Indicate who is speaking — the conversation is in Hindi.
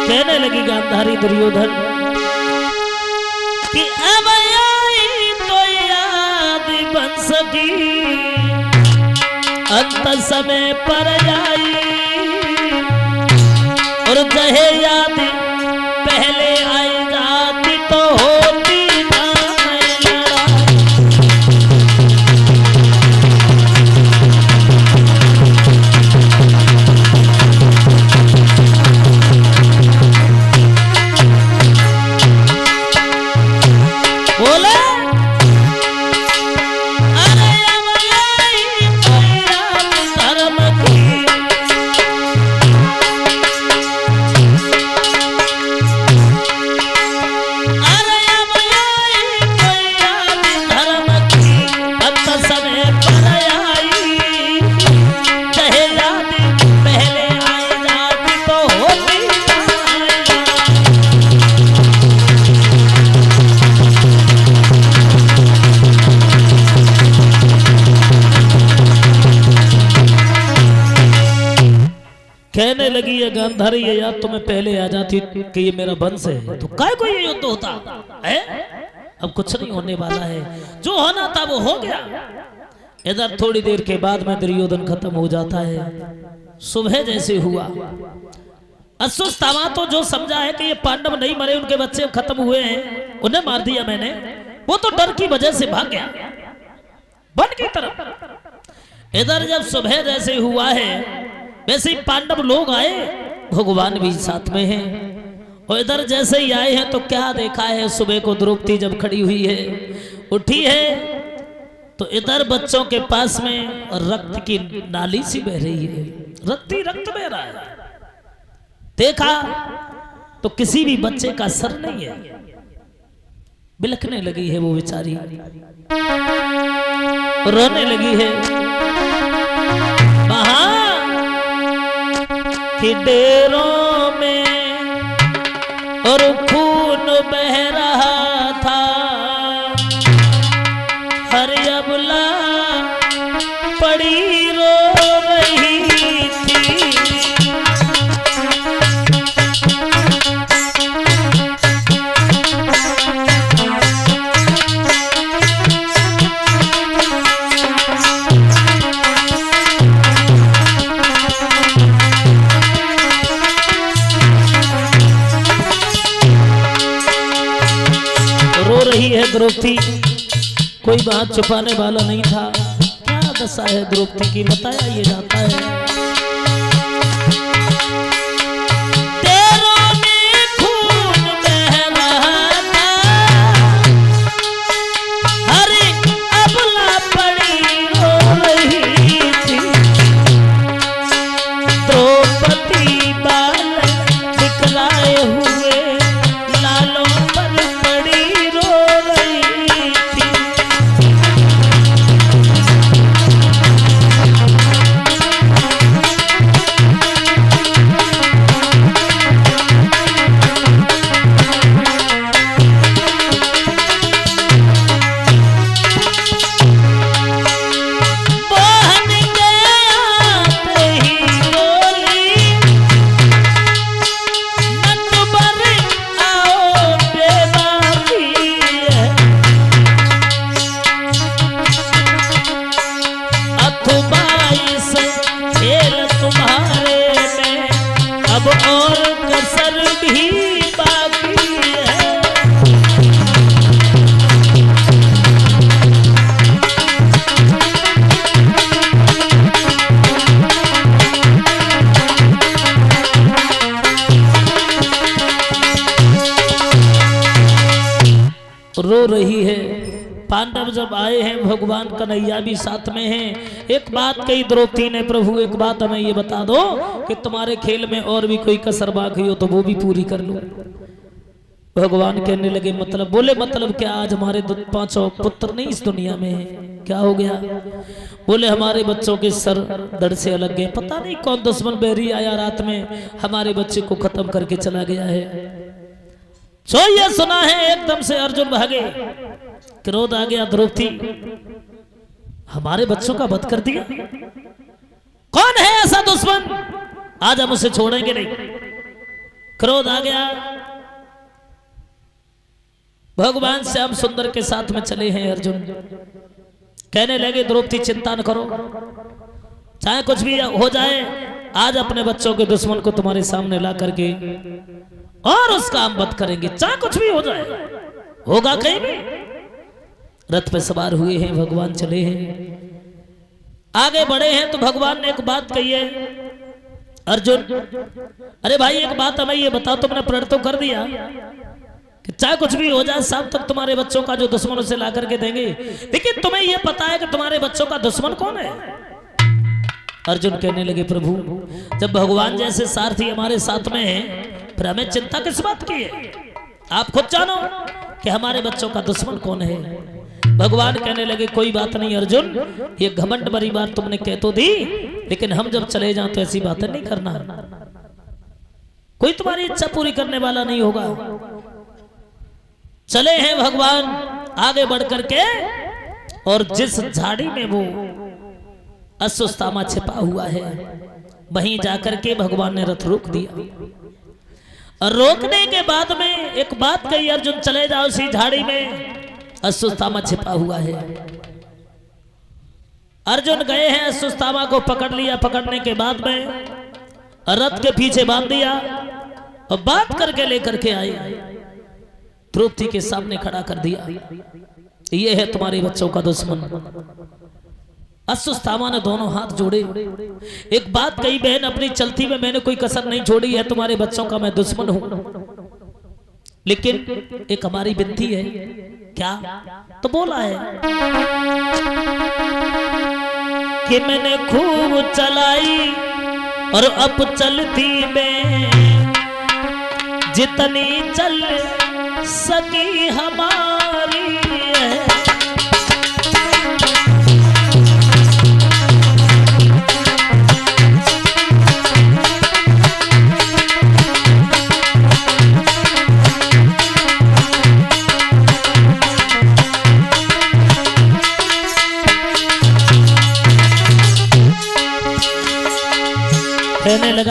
Speaker 1: कहने लगी गांधारी दुर्योधन कि अब आई तो याद बन सकी, अंत समय पर आई और जहे याद पहले आई जाती तो होती ना लड़ाई। बोले अरे अब आई तो याद धर्म की, अरे अब आई तो याद धर्म की, अंत समय पर आई चाहे याद पहले आई जाती तो होती ना लड़ाई। कहने लगी ये गांधारी ये याद तुम्हें पहले आ जाती कि ये मेरा वंश है तो काय को ये युद्ध होता है। अब कुछ नहीं होने वाला है, जो होना था वो हो गया। इधर थोड़ी देर के बाद में दुर्योधन खत्म हो जाता है। सुबह जैसे हुआ अश्वत्थामा तो जो समझा है कि ये पांडव नहीं मरे, उनके बच्चे खत्म हुए हैं, उन्हें मार दिया मैंने, वो तो डर की वजह से भाग गया वन की तरफ। इधर जब सुबह जैसे हुआ है वैसे ही पांडव लोग आए, भगवान भी साथ में हैं। और इधर जैसे ही आए हैं तो क्या देखा है, सुबह को द्रौपदी जब खड़ी हुई है उठी है तो इधर बच्चों के पास में रक्त की नाली सी बह रही है, रक्त ही रक्त बह रहा है। देखा तो किसी भी बच्चे का सर नहीं है, बिलखने लगी है वो बेचारी, रोने लगी है। वहां कि डेरों में और खून बह रहा था, हर अबला पड़ी रो रही थी। द्रौपदी, कोई बात छुपाने वाला नहीं था। क्या दशा है द्रौपदी की बताया ये जाता है। रो रही है। पांडव जब आए हैं, भगवान कन्हैया भी साथ में हैं। एक बात कही द्रौपदी ने, प्रभु एक बात हमें ये बता दो कि तुम्हारे खेल में और भी कोई कसर बाकी हो तो वो भी पूरी कर लो। भगवान कहने लगे मतलब? बोले मतलब क्या, आज हमारे 5 पुत्र नहीं इस दुनिया में है, क्या हो गया? बोले हमारे बच्चों के सर धड़ से अलग गए, पता नहीं कौन दुश्मन बैरी आया रात में हमारे बच्चे को खत्म करके चला गया है। सो ये सुना है एकदम से अर्जुन भागे, क्रोध आ गया, द्रौपदी हमारे बच्चों का वध कर दिया, कौन है ऐसा दुश्मन, आज हम उसे छोड़ेंगे नहीं। क्रोध आ गया। भगवान श्याम सुंदर के साथ में चले हैं अर्जुन। कहने लगे द्रौपदी चिंता न करो, चाहे कुछ भी हो जाए, आज अपने बच्चों के दुश्मन को तुम्हारे सामने ला करके और उसका हम वध करेंगे, चाहे कुछ भी हो जाए, होगा कहीं भी। रथ पे सवार हुए हैं, भगवान चले हैं, आगे बढ़े हैं। तो भगवान ने एक बात कही है, अर्जुन अरे भाई एक बात हमें ये बताओ, तुमने प्रण तो कर दिया कि चाहे कुछ भी हो जाए शाम तक तुम्हारे बच्चों का जो दुश्मन उसे ला करके देंगे, लेकिन तुम्हें ये पता है कि तुम्हारे बच्चों का दुश्मन कौन है? अर्जुन कहने लगे प्रभु जब भगवान जैसे सारथी हमारे साथ में हैं, फिर हमें चिंता किस बात की है? आप खुद जानो कि हमारे बच्चों का दुश्मन कौन है। भगवान कहने लगे कोई बात नहीं अर्जुन, ये घमंड भरी बात तुमने कह तो दी, लेकिन हम जब चले जाएं तो ऐसी बातें नहीं करना, कोई तुम्हारी इच्छा पूरी करने वाला नहीं होगा। चले हैं भगवान आगे बढ़ करके, और जिस झाड़ी में वो अश्वत्थामा छिपा हुआ है वहीं जाकर के भगवान ने रथ रोक दिया। और रोकने के बाद में एक बात कही, अर्जुन चले जाओ उसी झाड़ी में, अश्वत्थामा छिपा हुआ है। अर्जुन गए हैं, अश्वत्थामा को पकड़ लिया, पकड़ने के बाद में रथ के पीछे बांध दिया और बात करके लेकर के आए, द्रौपदी के सामने खड़ा कर दिया। ये है तुम्हारे बच्चों का दुश्मन। अश्वत्थामा ने दोनों हाथ जोड़े, एक बात कही, बहन अपनी चलती में मैंने कोई कसर नहीं छोड़ी है, तुम्हारे बच्चों का मैं दुश्मन हूं, लेकिन एक हमारी विनती है। क्या? तो बोला है कि मैंने खूब चलाई और अब चलती में जितनी चल सकी हमारी है। कहने लगा